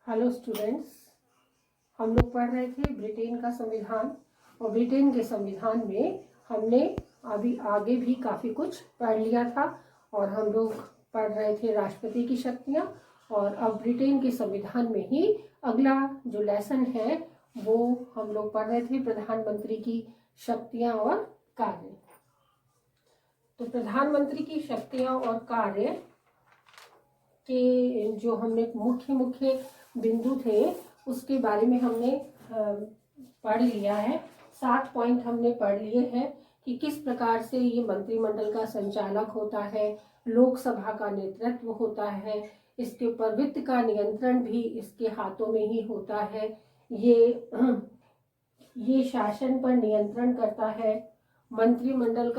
Hello students, हम लोग पढ़ रहे थे ब्रिटेन का संविधान। और ब्रिटेन के संविधान में हमने अभी आगे भी काफ़ी कुछ पढ़ लिया था और हम लोग पढ़ रहे थे राष्ट्रपति की शक्तियाँ। और अब ब्रिटेन के संविधान में ही अगला जो लेसन है वो हम लोग पढ़ रहे थे प्रधानमंत्री की शक्तियाँ और कार्य। तो प्रधानमंत्री की शक्तियाँ और कार्य के जो हमने मुख्य बिंदु थे उसके बारे में हमने पढ़ लिया है। 7 पॉइंट हमने पढ़ लिए हैं कि किस प्रकार से ये मंत्रिमंडल का संचालक होता है, लोकसभा का नेतृत्व होता है, इसके ऊपर वित्त का नियंत्रण भी इसके हाथों में ही होता है, ये शासन पर नियंत्रण करता है, मंत्रिमंडल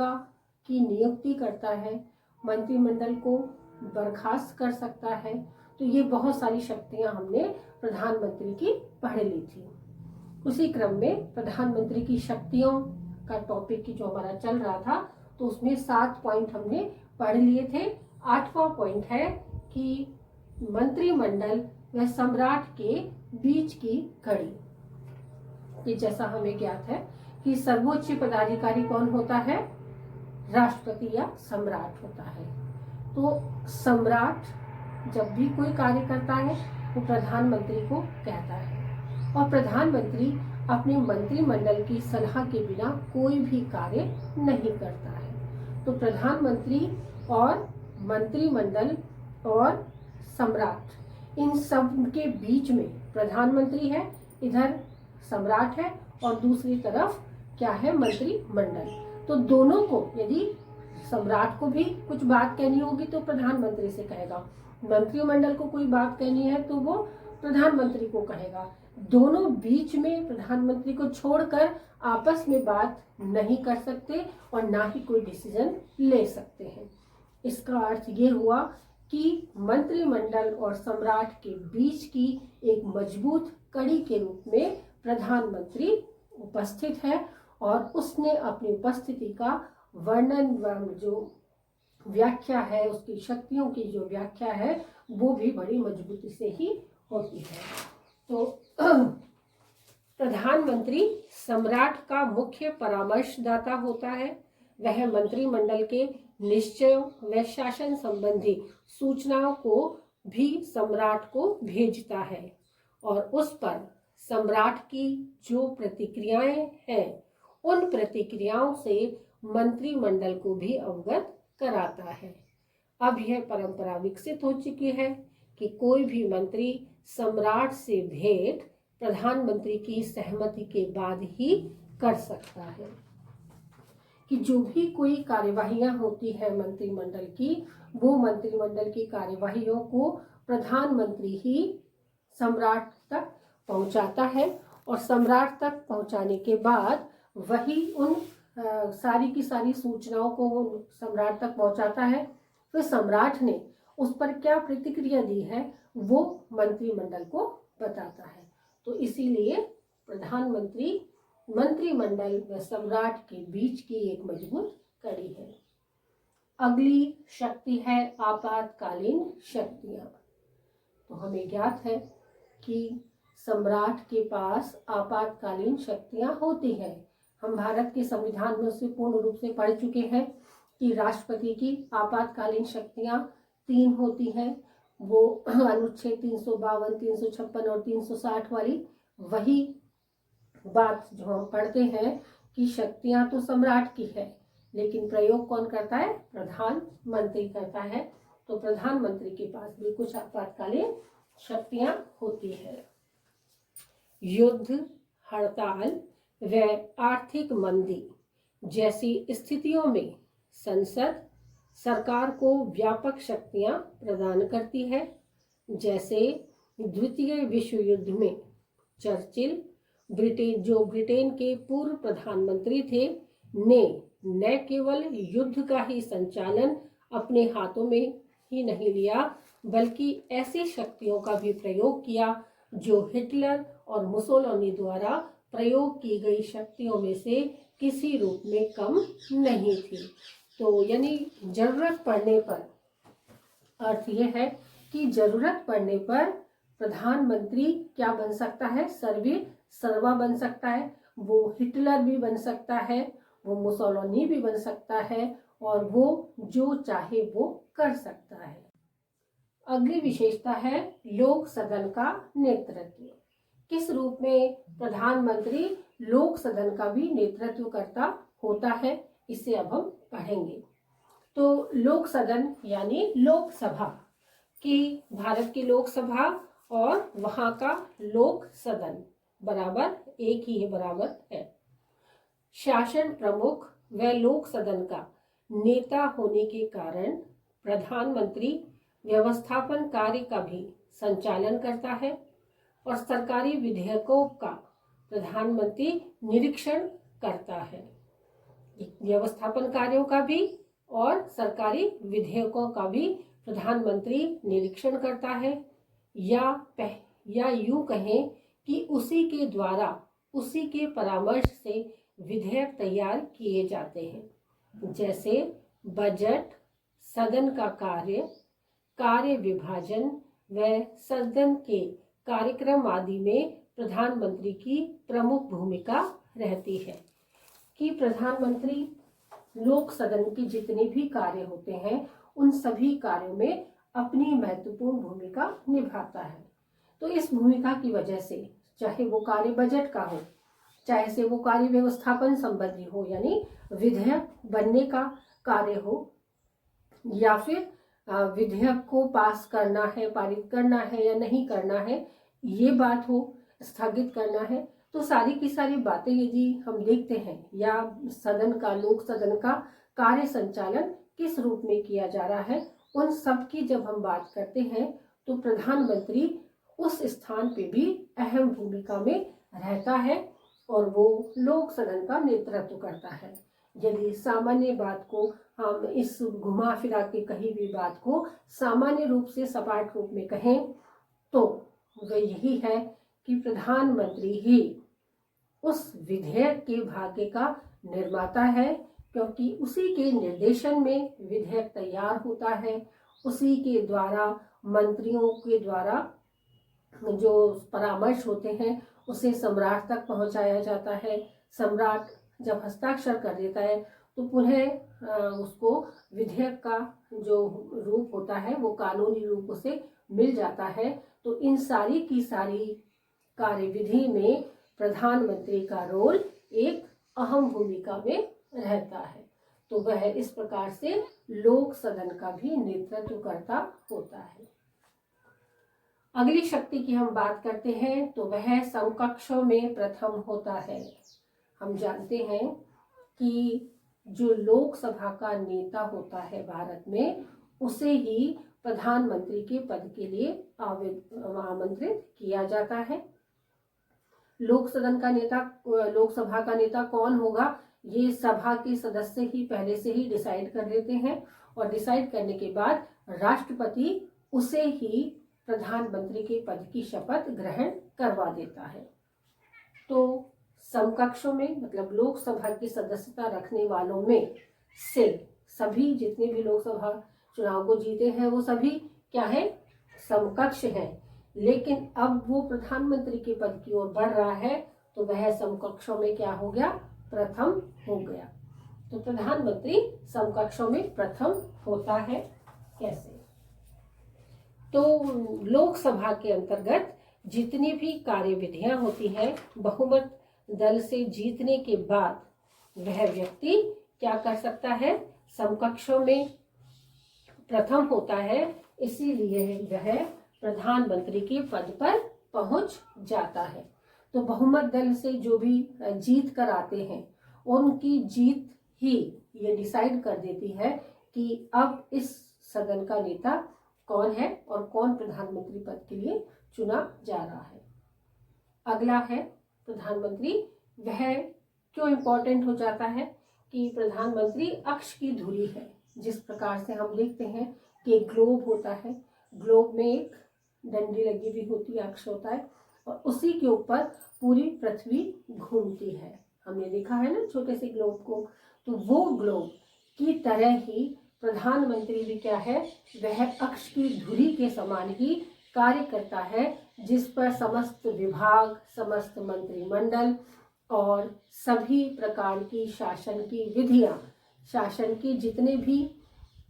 की नियुक्ति करता है, मंत्रिमंडल को बर्खास्त कर सकता है। तो ये बहुत सारी शक्तियां हमने प्रधानमंत्री की पढ़ ली थी। उसी क्रम में प्रधानमंत्री की शक्तियों का टॉपिक की जो हमारा चल रहा था तो उसमें 7 पॉइंट हमने पढ़ लिए थे। 8वां पॉइंट है कि मंत्रिमंडल व सम्राट के बीच की कड़ी। कि जैसा हमें ज्ञात है कि सर्वोच्च पदाधिकारी कौन होता है? राष्ट्रपति या सम्राट होता है। तो सम्राट जब भी कोई कार्य करता है वो प्रधानमंत्री को कहता है और प्रधानमंत्री अपने मंत्रिमंडल की सलाह के बिना कोई भी कार्य नहीं करता है। तो प्रधानमंत्री और मंत्रिमंडल और सम्राट इन सब के बीच में प्रधानमंत्री है, इधर सम्राट है और दूसरी तरफ क्या है? मंत्रिमंडल। तो दोनों को यदि सम्राट को भी कुछ बात कहनी होगी तो प्रधानमंत्री से कहेगा, मंत्रिमंडल को कोई बात कहनी है तो वो प्रधानमंत्री को कहेगा। दोनों बीच में प्रधानमंत्री को छोड़कर आपस में बात नहीं कर सकते और ना ही कोई डिसीजन ले सकते हैं। इसका अर्थ ये हुआ कि मंत्रिमंडल और सम्राट के बीच की एक मजबूत कड़ी के रूप में प्रधानमंत्री उपस्थित है और उसने अपनी उपस्थिति का वर्णन, जो व्याख्या है, उसकी शक्तियों की जो व्याख्या है वो भी बड़ी मजबूती से ही होती है। तो प्रधानमंत्री सम्राट का मुख्य परामर्शदाता होता है। वह मंत्रिमंडल के निश्चयों व शासन संबंधी सूचनाओं को भी सम्राट को भेजता है और उस पर सम्राट की जो प्रतिक्रियाएं हैं उन प्रतिक्रियाओं से मंत्रिमंडल को भी अवगत कराता है। अब यह परंपरा विकसित हो चुकी है कि कोई भी मंत्री सम्राट से भेंट प्रधानमंत्री की सहमति के बाद ही कर सकता है। कि जो भी कोई कार्यवाहियां होती है मंत्रिमंडल की, वो मंत्रिमंडल की कार्यवाहियों को प्रधानमंत्री ही सम्राट तक पहुंचाता है और सम्राट तक पहुंचाने के बाद वही उन सारी की सारी सूचनाओं को सम्राट तक पहुंचाता है। फिर सम्राट ने उस पर क्या प्रतिक्रिया दी है वो मंत्रिमंडल को बताता है। तो इसीलिए प्रधानमंत्री मंत्रिमंडल व सम्राट के बीच की एक मजबूत कड़ी है। अगली शक्ति है आपातकालीन शक्तियां। तो हमें ज्ञात है कि सम्राट के पास आपातकालीन शक्तियां होती हैं। हम भारत के संविधान में उसे पूर्ण रूप से पढ़ चुके हैं कि राष्ट्रपति की आपातकालीन शक्तियां 3 होती हैं। वो अनुच्छेद 352, 356 और 360 वाली वही बात जो हम पढ़ते हैं कि शक्तियां तो सम्राट की है लेकिन प्रयोग कौन करता है? प्रधानमंत्री करता है। तो प्रधानमंत्री के पास भी कुछ आपातकालीन शक्तियां होती है। युद्ध, हड़ताल व आर्थिक मंदी जैसी स्थितियों में संसद सरकार को व्यापक शक्तियां प्रदान करती है। जैसे द्वितीय विश्व युद्ध में चर्चिल जो ब्रिटेन के पूर्व प्रधानमंत्री थे ने न केवल युद्ध का ही संचालन अपने हाथों में ही नहीं लिया बल्कि ऐसी शक्तियों का भी प्रयोग किया जो हिटलर और मुसोलिनी द्वारा प्रयोग की गई शक्तियों में से किसी रूप में कम नहीं थी। तो यानी जरूरत पड़ने पर, अर्थ यह है कि जरूरत पड़ने पर प्रधानमंत्री क्या बन सकता है? सर्वे सर्वा बन सकता है, वो हिटलर भी बन सकता है, वो मुसोलिनी भी बन सकता है, और वो जो चाहे वो कर सकता है। अगली विशेषता है लोक सदन का नेतृत्व। किस रूप में प्रधानमंत्री लोक सदन का भी नेतृत्व करता होता है, इसे अब हम पढ़ेंगे। तो लोक सदन यानी लोकसभा की, भारत की लोकसभा और वहां का लोक सदन बराबर एक ही है, बराबर है। शासन प्रमुख व लोक सदन का नेता होने के कारण प्रधानमंत्री व्यवस्थापन कार्य का भी संचालन करता है और सरकारी विधेयकों का प्रधानमंत्री निरीक्षण करता है। व्यवस्थापन कार्यों का भी और सरकारी विधेयकों का भी प्रधानमंत्री निरीक्षण करता है, या यूं कहें कि उसी के द्वारा, उसी के परामर्श से विधेयक तैयार किए जाते हैं। जैसे बजट, सदन का कार्य विभाजन व सदन के कार्यक्रम आदि में प्रधानमंत्री की प्रमुख भूमिका रहती है। कि प्रधानमंत्री लोक सदन के जितने भी कार्य होते हैं उन सभी कार्यों में अपनी महत्वपूर्ण भूमिका निभाता है। तो इस भूमिका की वजह से, चाहे वो कार्य बजट का हो, चाहे से वो कार्य व्यवस्थापन संबंधी हो, यानी विधेयक बनने का कार्य हो, या फिर विधेयक को पास करना है, पारित करना है या नहीं करना है, ये बात हो, स्थगित करना है, तो सारी की सारी बातें यदि हम देखते हैं, या सदन का, लोक सदन का कार्य संचालन किस रूप में किया जा रहा है, उन सब की जब हम बात करते हैं तो प्रधानमंत्री उस स्थान पे भी अहम भूमिका में रहता है और वो लोक सदन का नेतृत्व करता है। यदि सामान्य बात को हम इस घुमा फिरा के कही हुई बात को सामान्य रूप से, सपाट रूप में कहें तो वह यही है कि प्रधानमंत्री ही उस विधेयक के भाग्य का निर्माता है, क्योंकि उसी के निर्देशन में विधेयक तैयार होता है, उसी के द्वारा, मंत्रियों के द्वारा जो परामर्श होते हैं उसे सम्राट तक पहुंचाया जाता है। सम्राट जब हस्ताक्षर कर देता है तो पुनः उसको विधेयक का जो रूप होता है वो कानूनी रूप उसे मिल जाता है। तो इन सारी की सारी कार्यविधि में प्रधानमंत्री का रोल एक अहम भूमिका में रहता है। तो वह इस प्रकार से लोक सदन का भी नेतृत्व करता होता है। अगली शक्ति की हम बात करते हैं तो वह समकक्षों में प्रथम होता है। हम जानते हैं कि जो लोकसभा का नेता होता है भारत में, उसे ही प्रधानमंत्री के पद के लिए आमंत्रित किया जाता है। लोकसभा का नेता कौन होगा, ये सभा के सदस्य ही पहले से ही डिसाइड कर लेते हैं, और डिसाइड करने के बाद राष्ट्रपति उसे ही प्रधानमंत्री के पद की शपथ ग्रहण करवा देता है। तो समकक्षों में मतलब लोकसभा की सदस्यता रखने वालों में से सभी जितने भी लोकसभा चुनाव को जीते हैं वो सभी क्या है, समकक्ष हैं। लेकिन अब वो प्रधानमंत्री के पद की ओर बढ़ रहा है तो वह समकक्षों में क्या हो गया, प्रथम हो गया। तो प्रधानमंत्री समकक्षों में प्रथम होता है। कैसे? तो लोकसभा के अंतर्गत जितनी भी कार्यविधियां होती हैं, बहुमत दल से जीतने के बाद वह व्यक्ति क्या कर सकता है, समकक्षों में प्रथम होता है, इसीलिए वह प्रधानमंत्री के पद पर पहुंच जाता है। तो बहुमत दल से जो भी जीत कर आते हैं उनकी जीत ही ये डिसाइड कर देती है कि अब इस सदन का नेता कौन है और कौन प्रधानमंत्री पद के लिए चुना जा रहा है। अगला है प्रधानमंत्री। वह क्यों इम्पोर्टेंट हो जाता है कि प्रधानमंत्री अक्ष की धुरी है। जिस प्रकार से हम देखते हैं कि ग्लोब होता है, ग्लोब में एक डंडी लगी हुई होती है, अक्ष होता है, और उसी के ऊपर पूरी पृथ्वी घूमती है। हमने देखा है ना छोटे से ग्लोब को। तो वो ग्लोब की तरह ही प्रधानमंत्री भी क्या है, वह अक्ष की धुरी के समान ही कार्य करता है, जिस पर समस्त विभाग, समस्त मंत्रिमंडल और सभी प्रकार की शासन की विधियां, शासन की जितने भी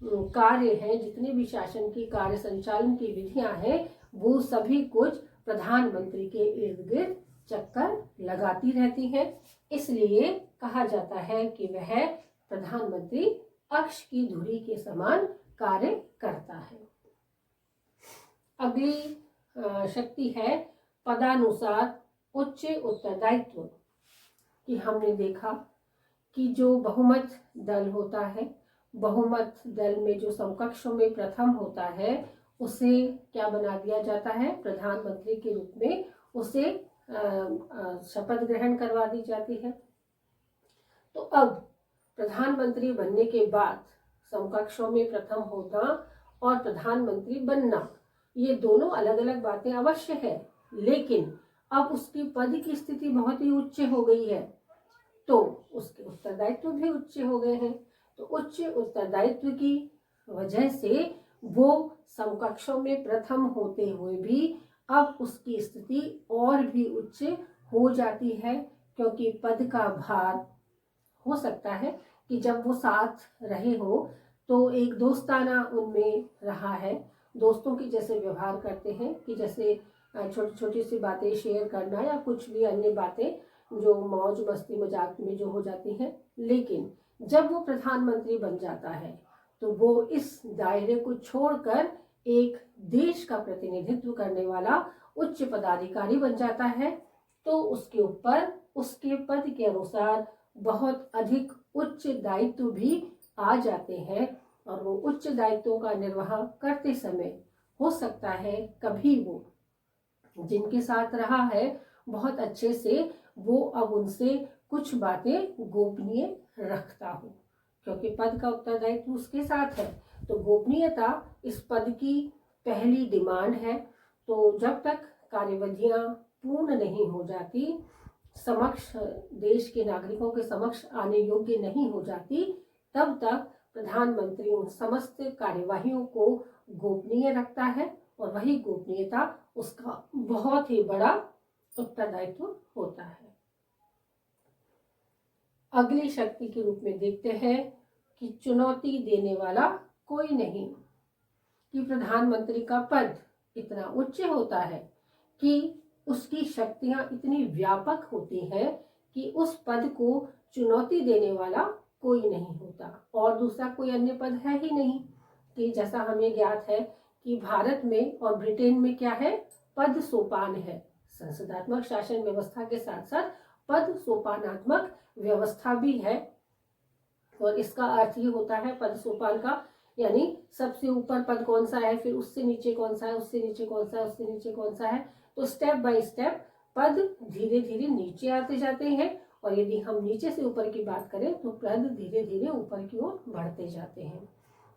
कार्य हैं, जितने भी शासन की कार्य संचालन की विधियां हैं, वो सभी कुछ प्रधानमंत्री के इर्द गिर्द चक्कर लगाती रहती हैं। इसलिए कहा जाता है कि वह प्रधानमंत्री अक्ष की धुरी के समान कार्य करता है। अगली शक्ति है पदानुसार उच्च उत्तरदायित्व। कि हमने देखा कि जो बहुमत दल होता है, बहुमत दल में जो समकक्षों में प्रथम होता है, उसे क्या बना दिया जाता है, प्रधानमंत्री के रूप में उसे शपथ ग्रहण करवा दी जाती है। तो अब प्रधानमंत्री बनने के बाद समकक्षों में प्रथम होना और प्रधानमंत्री बनना, ये दोनों अलग अलग बातें अवश्य है, लेकिन अब उसकी पद की स्थिति बहुत ही उच्च हो गई है, तो उसके उत्तरदायित्व भी उच्च हो गए हैं। तो उच्च उत्तरदायित्व की वजह से वो समकक्षों में प्रथम होते हुए भी अब उसकी स्थिति और भी उच्च हो जाती है, क्योंकि पद का भार हो सकता है कि जब वो साथ रहे हो तो एक दोस्ताना उनमें रहा है, दोस्तों की जैसे व्यवहार करते हैं कि जैसे छोटी छोटी सी बातें शेयर करना या कुछ भी अन्य बातें जो मौज मस्ती मजाक में जो हो जाती हैं। लेकिन जब वो प्रधानमंत्री बन जाता है तो वो इस दायरे को छोड़कर एक देश का प्रतिनिधित्व करने वाला उच्च पदाधिकारी बन जाता है। तो उसके ऊपर उसके पद के अनुसार बहुत अधिक उच्च दायित्व भी आ जाते हैं, और वो उच्च दायित्वों का निर्वाह करते समय हो सकता है कभी वो जिनके साथ रहा है बहुत अच्छे से, वो अब उनसे कुछ बातें गोपनीय रखता हो, क्योंकि पद का उत्तरदायित्व उसके साथ है। तो गोपनीयता इस पद की पहली डिमांड है। तो जब तक कार्यविधियां पूर्ण नहीं हो जाती, समक्ष देश के नागरिकों के समक्ष आने योग्य नहीं हो जाती, तब तक प्रधानमंत्री उन समस्त कार्यवाहियों को गोपनीय रखता है, और वही गोपनीयता उसका बहुत ही बड़ा उत्तरदायित्व होता है। अगली शक्ति के रूप में देखते हैं कि चुनौती देने वाला कोई नहीं। कि प्रधानमंत्री का पद इतना उच्च होता है कि उसकी शक्तियां इतनी व्यापक होती हैं कि उस पद को चुनौती देने वाला कोई नहीं होता, और दूसरा कोई अन्य पद है ही नहीं। कि जैसा हमें ज्ञात है कि भारत में और ब्रिटेन में क्या है, पद सोपान है। संसदात्मक शासन व्यवस्था के साथ साथ पद सोपानात्मक व्यवस्था भी है, और इसका अर्थ ये होता है पद सोपान का, यानी सबसे ऊपर पद कौन सा है, फिर उससे नीचे कौन सा है, उससे नीचे कौन सा है, उससे नीचे कौन सा है। तो स्टेप बाय स्टेप पद धीरे धीरे नीचे आते जाते हैं, और यदि हम नीचे से ऊपर की बात करें तो पद धीरे धीरे ऊपर की ओर बढ़ते जाते हैं।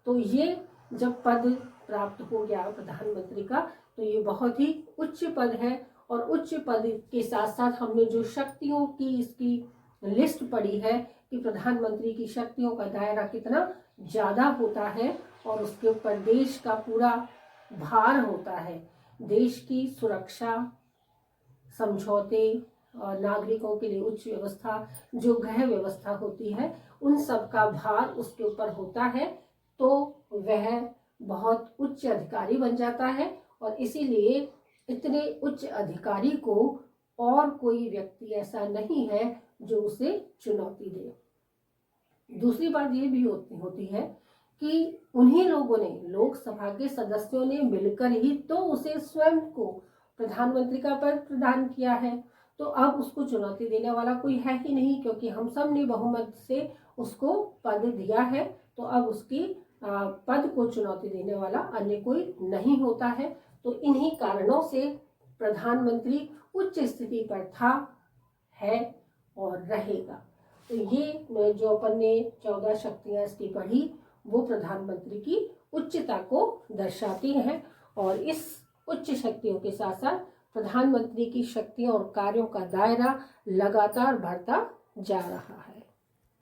तो ये जब पद प्राप्त हो गया प्रधानमंत्री का, तो ये बहुत ही उच्च पद है, और उच्च पद के साथ साथ हमने जो शक्तियों की इसकी लिस्ट पढ़ी है कि प्रधानमंत्री की शक्तियों का दायरा कितना ज्यादा होता है, और उसके ऊपर देश का पूरा भार होता है। देश की सुरक्षा, समझौते और नागरिकों के लिए उच्च व्यवस्था, जो गृह व्यवस्था होती है, उन सब का भार उसके ऊपर होता है। तो वह बहुत उच्च अधिकारी बन जाता है, और इसीलिए इतने उच्च अधिकारी को और कोई व्यक्ति ऐसा नहीं है जो उसे चुनौती दे। दूसरी बात ये भी होती है कि उन्हीं लोगों ने, लोकसभा के सदस्यों ने मिलकर ही तो उसे स्वयं को प्रधानमंत्री का पद प्रदान किया है। तो अब उसको चुनौती देने वाला कोई है ही नहीं, क्योंकि हम सब ने बहुमत से उसको पद दिया है। तो अब उसकी पद को चुनौती देने वाला अन्य कोई नहीं होता है। तो इन्हीं कारणों से प्रधानमंत्री उच्च स्थिति पर था, है और रहेगा। तो ये जो अपन ने 14 शक्तियां इसकी पढ़ी, वो प्रधानमंत्री की उच्चता को दर्शाती हैं, और इस उच्च शक्तियों के साथ साथ प्रधानमंत्री की शक्तियों और कार्यों का दायरा लगातार बढ़ता जा रहा है।